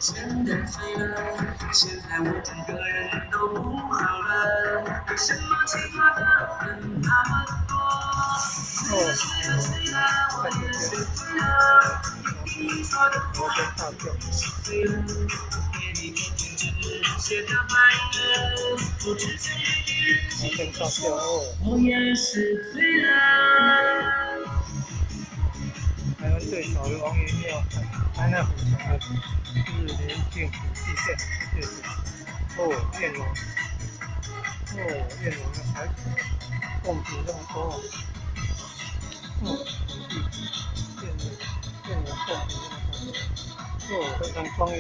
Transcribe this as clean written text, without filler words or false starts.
真的醉了，现在我整个人都不好了，为什么其他的人那么多？醉了醉了，我也是醉了，听你说的话醉了，夜里不停止写着白了，不知谁人我也是醉了。台湾最早的王爷庙，台南府城的是连庆府祭县谢子。燕王，燕王的牌子，贡品这么多，燕王贡品这么多，非常庄严。